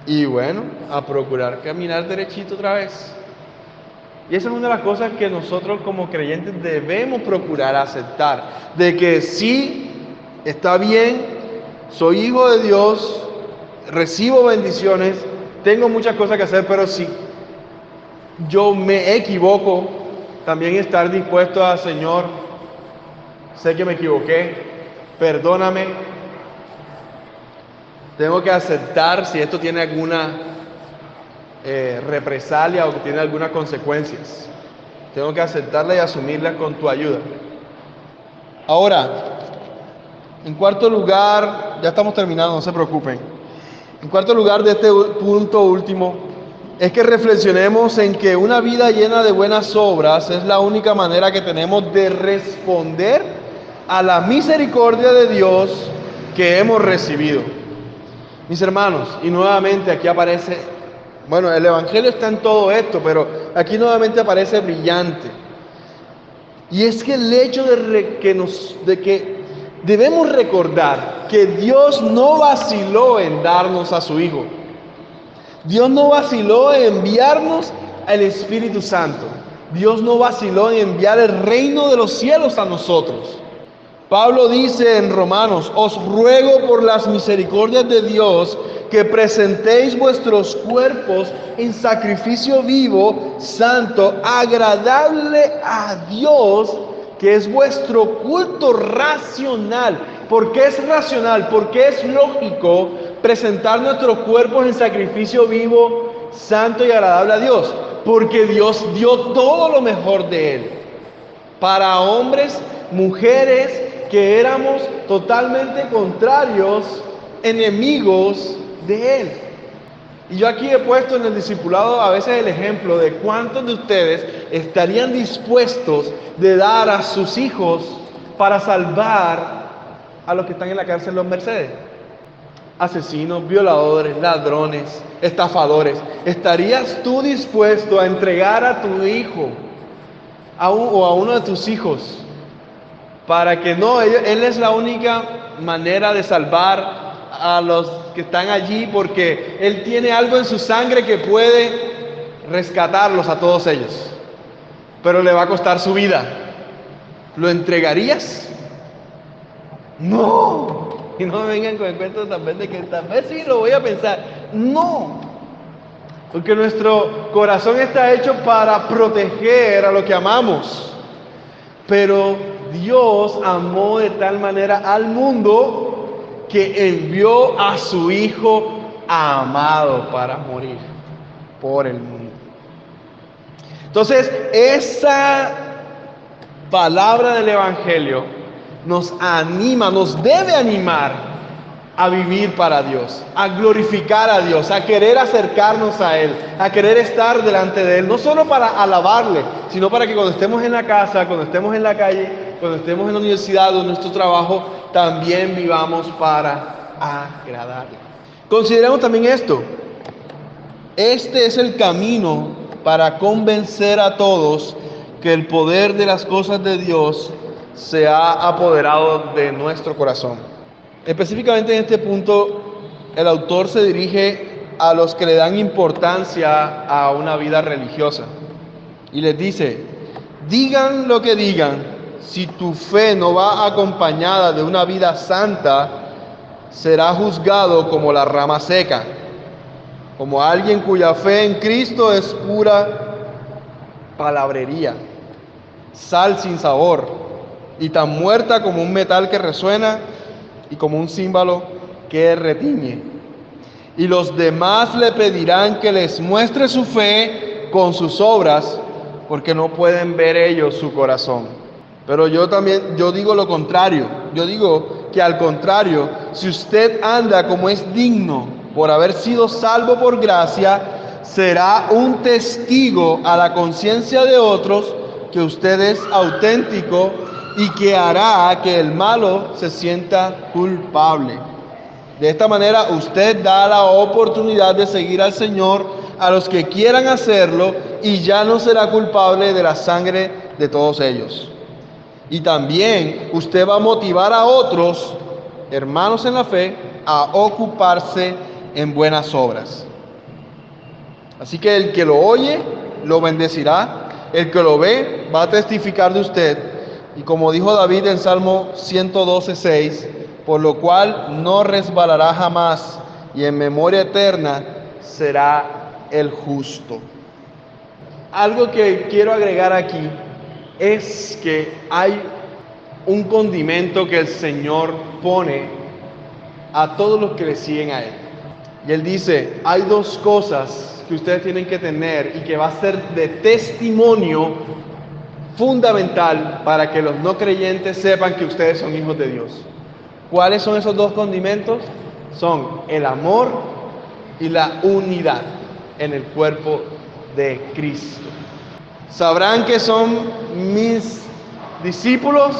Y bueno, a procurar caminar derechito otra vez. Y esa es una de las cosas que nosotros como creyentes debemos procurar aceptar. De que sí, está bien, soy hijo de Dios, recibo bendiciones, tengo muchas cosas que hacer, pero si yo me equivoco, también estar dispuesto a, Señor, sé que me equivoqué, perdóname. Tengo que aceptar si esto tiene alguna represalia o tiene algunas consecuencias. Tengo que aceptarla y asumirla con tu ayuda. Ahora, en cuarto lugar, ya estamos terminando, no se preocupen. En cuarto lugar de este punto último, es que reflexionemos en que una vida llena de buenas obras es la única manera que tenemos de responder a la misericordia de Dios que hemos recibido. Mis hermanos, y nuevamente aquí aparece, bueno, el Evangelio está en todo esto, pero aquí nuevamente aparece brillante. Y es que el hecho de que debemos recordar que Dios no vaciló en darnos a su Hijo. Dios no vaciló en enviarnos al Espíritu Santo. Dios no vaciló en enviar el reino de los cielos a nosotros. Pablo dice en Romanos: os ruego por las misericordias de Dios que presentéis vuestros cuerpos en sacrificio vivo, santo, agradable a Dios, que es vuestro culto racional. ¿Por qué es racional? Porque es lógico presentar nuestros cuerpos en sacrificio vivo, santo y agradable a Dios. Porque Dios dio todo lo mejor de Él. Para hombres, mujeres, que éramos totalmente contrarios, enemigos de Él. Y yo aquí he puesto en el discipulado a veces el ejemplo de cuántos de ustedes estarían dispuestos de dar a sus hijos para salvar a los que están en la cárcel, los Mercedes. Asesinos, violadores, ladrones, estafadores. ¿Estarías tú dispuesto a entregar a tu hijo o a uno de tus hijos para que él es la única manera de salvar a los que están allí, porque él tiene algo en su sangre que puede rescatarlos a todos ellos, pero le va a costar su vida? ¿Lo entregarías? No. Y no me vengan con el cuento también de que tal vez sí lo voy a pensar. No. Porque nuestro corazón está hecho para proteger a lo que amamos. Pero Dios amó de tal manera al mundo que envió a su Hijo amado para morir por el mundo. Entonces, esa palabra del Evangelio nos anima, nos debe animar a vivir para Dios, a glorificar a Dios, a querer acercarnos a Él, a querer estar delante de Él, no solo para alabarle, sino para que cuando estemos en la casa, cuando estemos en la calle, cuando estemos en la universidad o en nuestro trabajo, también vivamos para agradarle. Consideremos también esto: este es el camino para convencer a todos que el poder de las cosas de Dios se ha apoderado de nuestro corazón. Específicamente en este punto, el autor se dirige a los que le dan importancia a una vida religiosa y les dice: digan lo que digan, si tu fe no va acompañada de una vida santa, será juzgado como la rama seca, como alguien cuya fe en Cristo es pura palabrería, sal sin sabor, y tan muerta como un metal que resuena y como un címbalo que retiñe. Y los demás le pedirán que les muestre su fe con sus obras, porque no pueden ver ellos su corazón. Pero yo digo lo contrario. Yo digo que al contrario, si usted anda como es digno por haber sido salvo por gracia, será un testigo a la conciencia de otros que usted es auténtico y que hará que el malo se sienta culpable. De esta manera usted da la oportunidad de seguir al Señor a los que quieran hacerlo y ya no será culpable de la sangre de todos ellos. Y también usted va a motivar a otros hermanos en la fe a ocuparse en buenas obras. Así que el que lo oye lo bendecirá, el que lo ve va a testificar de usted. Y como dijo David en Salmo 112:6, por lo cual no resbalará jamás, y en memoria eterna será el justo. Algo que quiero agregar aquí es que hay un condimento que el Señor pone a todos los que le siguen a Él. Y Él dice: hay dos cosas que ustedes tienen que tener y que va a ser de testimonio fundamental para que los no creyentes sepan que ustedes son hijos de Dios. ¿Cuáles son esos dos condimentos? Son el amor y la unidad. en el cuerpo de Cristo. Sabrán que son mis discípulos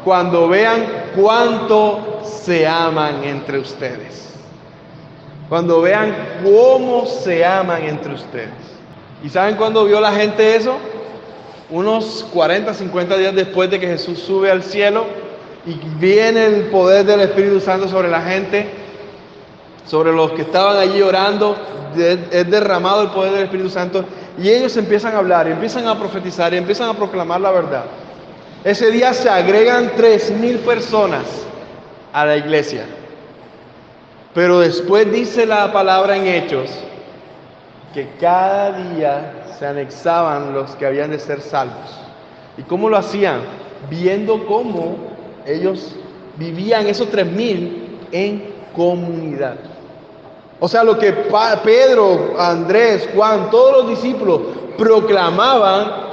cuando vean cuánto se aman entre ustedes. Cuando vean cómo se aman entre ustedes. ¿Y saben cuándo vio la gente eso? Unos 40, 50 días después de que Jesús sube al cielo y viene el poder del Espíritu Santo sobre la gente, sobre los que estaban allí orando, es derramado el poder del Espíritu Santo y ellos empiezan a hablar, empiezan a profetizar, y empiezan a proclamar la verdad. Ese día se agregan 3,000 personas a la iglesia. Pero después dice la palabra en Hechos que cada día se anexaban los que habían de ser salvos. ¿Y cómo lo hacían? Viendo cómo ellos vivían esos 3,000 en comunidad. O sea, lo que Pedro, Andrés, Juan, todos los discípulos proclamaban,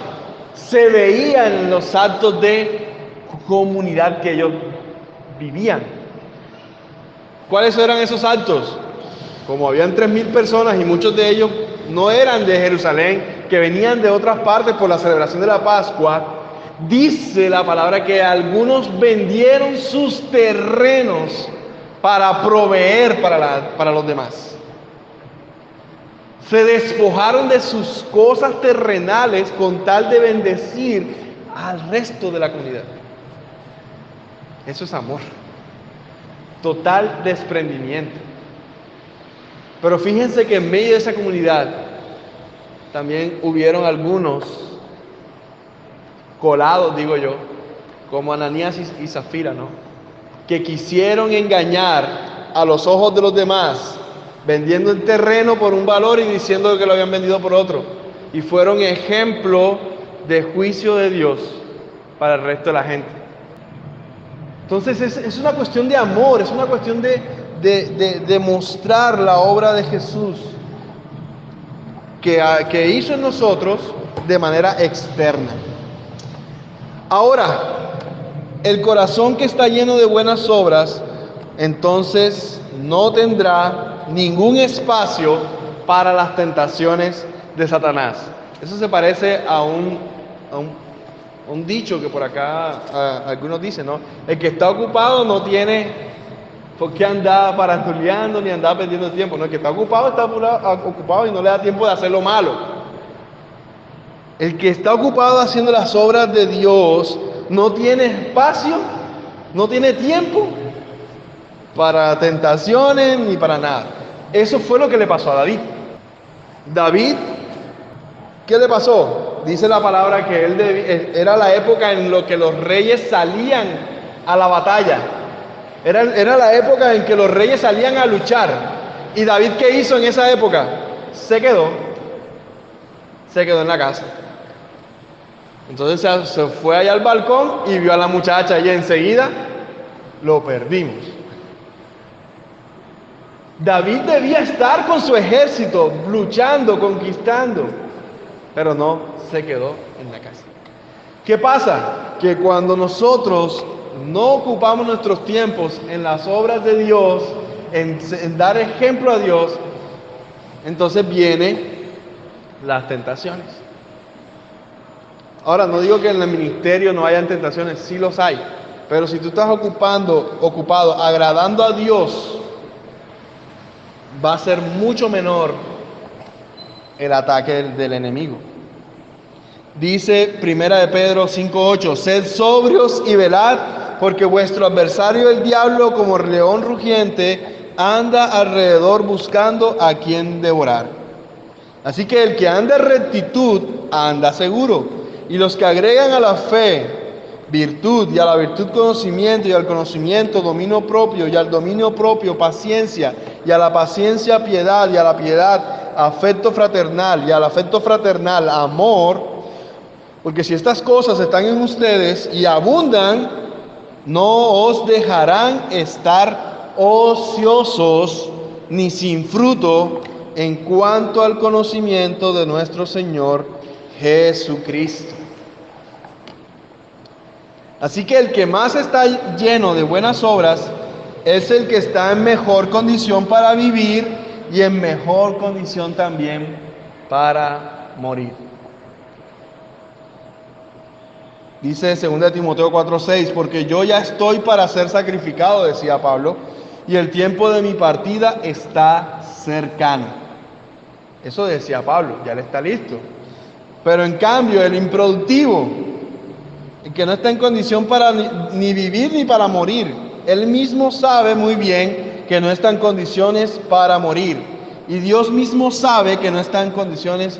se veía en los actos de comunidad que ellos vivían. ¿Cuáles eran esos actos? Como habían 3,000 personas y muchos de ellos no eran de Jerusalén, que venían de otras partes por la celebración de la Pascua, dice la palabra que algunos vendieron sus terrenos para proveer para los demás. Se despojaron de sus cosas terrenales con tal de bendecir al resto de la comunidad. Eso es amor. Total desprendimiento. Pero fíjense que en medio de esa comunidad también hubieron algunos colados, digo yo, como Ananías y Zafira, ¿no? Que quisieron engañar a los ojos de los demás, vendiendo el terreno por un valor y diciendo que lo habían vendido por otro. Y fueron ejemplo de juicio de Dios para el resto de la gente. Entonces es una cuestión de amor, es una cuestión de mostrar la obra de Jesús que hizo en nosotros de manera externa. Ahora, el corazón que está lleno de buenas obras, entonces no tendrá ningún espacio para las tentaciones de Satanás. Eso se parece a un dicho que por acá algunos dicen, ¿no? El que está ocupado no tiene por qué andar paranduleando ni andar perdiendo tiempo, ¿no? El que está ocupado y no le da tiempo de hacer lo malo. El que está ocupado haciendo las obras de Dios no tiene espacio, no tiene tiempo para tentaciones ni para nada. Eso fue lo que le pasó a David. David, ¿qué le pasó? Dice la palabra que era la época en la que los reyes salían a la batalla. Era la época en que los reyes salían a luchar. ¿Y David qué hizo en esa época? Se quedó en la casa. Entonces se fue allá al balcón y vio a la muchacha y enseguida lo perdimos. David debía estar con su ejército, luchando, conquistando, pero no, se quedó en la casa. ¿Qué pasa? Que cuando nosotros no ocupamos nuestros tiempos en las obras de Dios, en dar ejemplo a Dios, entonces vienen las tentaciones. Ahora, no digo que en el ministerio no hayan tentaciones, sí los hay, pero si tú estás ocupado, agradando a Dios, va a ser mucho menor el ataque del enemigo. Dice 1 de Pedro 5:8, sed sobrios y velad, porque vuestro adversario el diablo, como león rugiente, anda alrededor buscando a quien devorar. Así que el que anda en rectitud, anda seguro. Y los que agregan a la fe virtud, y a la virtud conocimiento, y al conocimiento dominio propio, y al dominio propio paciencia, y a la paciencia piedad, y a la piedad afecto fraternal, y al afecto fraternal amor, porque si estas cosas están en ustedes y abundan, no os dejarán estar ociosos ni sin fruto en cuanto al conocimiento de nuestro Señor Jesucristo. Así que el que más está lleno de buenas obras es el que está en mejor condición para vivir y en mejor condición también para morir. Dice 2 Timoteo 4:6, porque yo ya estoy para ser sacrificado, decía Pablo, y el tiempo de mi partida está cercano. Eso decía Pablo, ya él está listo. Pero en cambio, el improductivo, el que no está en condición para ni vivir ni para morir, él mismo sabe muy bien que no está en condiciones para morir. Y Dios mismo sabe que no está en condiciones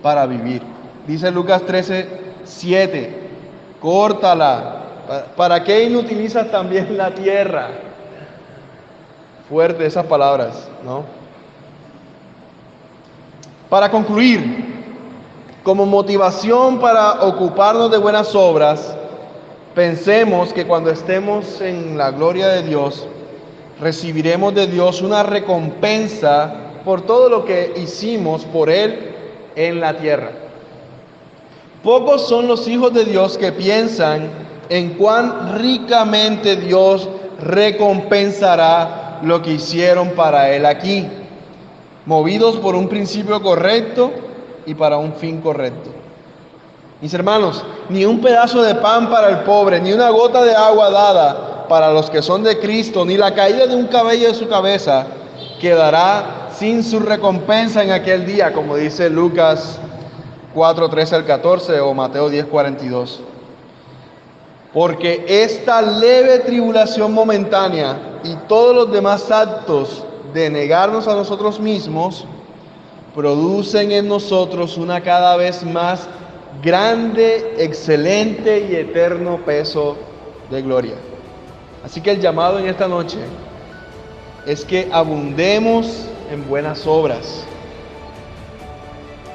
para vivir. Dice Lucas 13:7, córtala. ¿Para qué inutilizas también la tierra? Fuerte esas palabras, ¿no? Para concluir, como motivación para ocuparnos de buenas obras, pensemos que cuando estemos en la gloria de Dios, recibiremos de Dios una recompensa por todo lo que hicimos por Él en la tierra. Pocos son los hijos de Dios que piensan en cuán ricamente Dios recompensará lo que hicieron para Él aquí, movidos por un principio correcto y para un fin correcto. Mis hermanos, ni un pedazo de pan para el pobre, ni una gota de agua dada para los que son de Cristo, ni la caída de un cabello de su cabeza quedará sin su recompensa en aquel día, como dice Lucas 4:13-14 o Mateo 10:42. Porque esta leve tribulación momentánea y todos los demás actos de negarnos a nosotros mismos producen en nosotros una cada vez más grande, excelente y eterno peso de gloria. Así que el llamado en esta noche es que abundemos en buenas obras,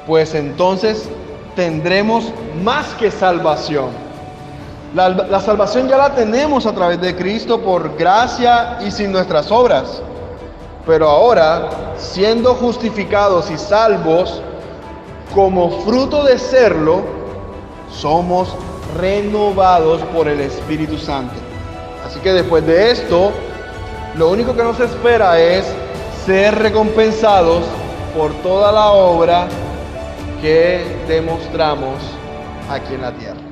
pues entonces tendremos más que salvación. La salvación ya la tenemos a través de Cristo por gracia y sin nuestras obras. Pero ahora, siendo justificados y salvos, como fruto de serlo, somos renovados por el Espíritu Santo. Así que después de esto, lo único que nos espera es ser recompensados por toda la obra que demostramos aquí en la tierra.